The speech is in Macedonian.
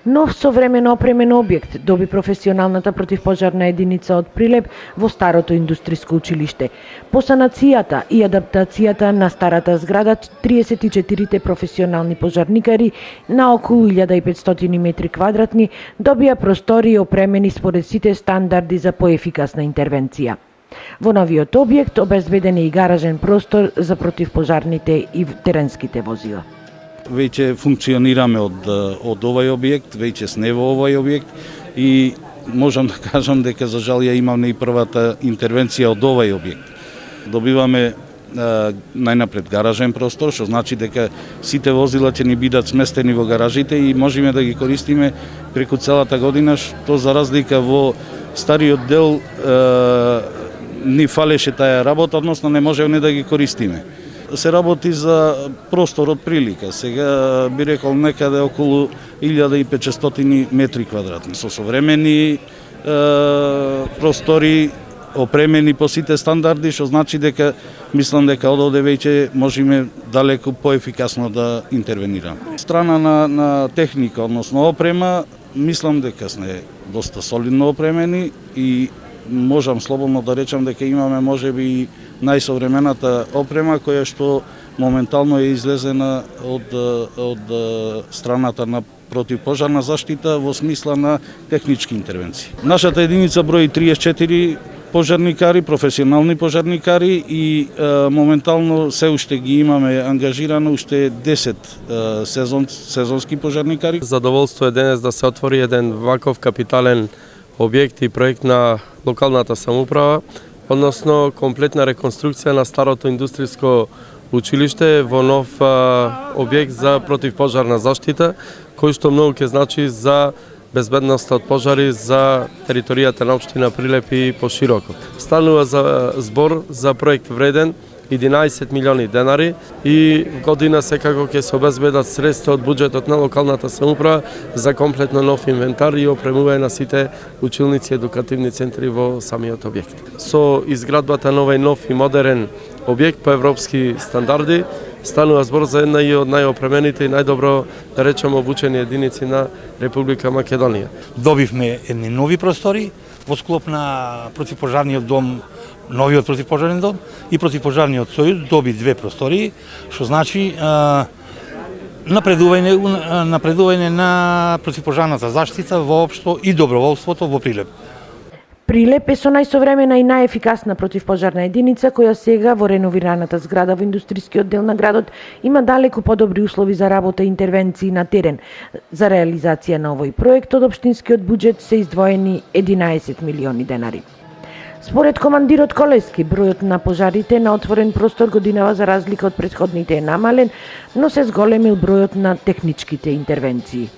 Нов современо опремен објект доби професионалната противпожарна единица од Прилеп во старото индустриско училиште. По санацијата и адаптацијата на старата зграда, 34 професионални пожарникари на околу 1500 метри квадратни добија простори опремени според сите стандарди за поефикасна интервенција. Во новиот објект обезбеден е и гаражен простор за противпожарните и теренските возила. Веќе функционираме од овај објект, веќе сме во овај објект и можам да кажам дека за жал ја имаме и првата интервенција од овај објект. Добиваме најнапред гаражен простор, што значи дека сите возила ќе ни бидат сместени во гаражите и можеме да ги користиме преку целата година, што за разлика во стариот дел ни фалеше таа работа, односно не можеме да ги користиме. Се работи за простор од прилика. Сега би рекол некаде околу 1500 метри квадратни со современи простори, опремени по сите стандарди, што значи дека мислам дека од овде веќе можеме далеку поефикасно да интервенираме. Страна на техника, односно опрема, мислам дека сме доста солидно опремени и можам слободно да речам дека имаме можеби и најсовремената опрема која што моментално е излезена од страната на противпожарна заштита во смисла на технички интервенции. Нашата единица брои 34 пожарникари, професионални пожарникари и моментално се уште ги имаме ангажирано уште 10 сезонски пожарникари. Задоволство е денес да се отвори еден ваков капитален објект и проект на локалната самоуправа, односно комплетна реконструкција на старото индустријско училиште во нов објект за противпожарна заштита, кој што многу ќе значи за безбедноста од пожари за територијата на општина Прилеп и пошироко. Станува за збор за проект вреден 11 милиони денари и година секако ќе се обезбедат средства од буџетот на локалната самоуправа за комплетно нов инвентар и опремување на сите училници и едукативни центри во самиот објект. Со изградбата на овој нов и модерен објект по европски стандарди станува збор за една и од најопремените и најдобро, да речеме, обучени единици на Република Македонија. Добивме едни нови простори во склоп на противпожарниот дом, новиот противпожарен дом и противпожарниот сојуз доби две простори, што значи напредување на противпожарната заштита воопшто и доброволството во Прилеп. Прилеп е со најсовремена и најефикасна противпожарна единица која сега во реновираната зграда во индустрискиот дел на градот има далеку подобри услови за работа и интервенции на терен. За реализација на овој проект од општинскиот буџет се издвоени 11 милиони денари. Според командирот Колески, бројот на пожарите на отворен простор годинава за разлика од претходните е намален, но се зголемил бројот на техничките интервенции.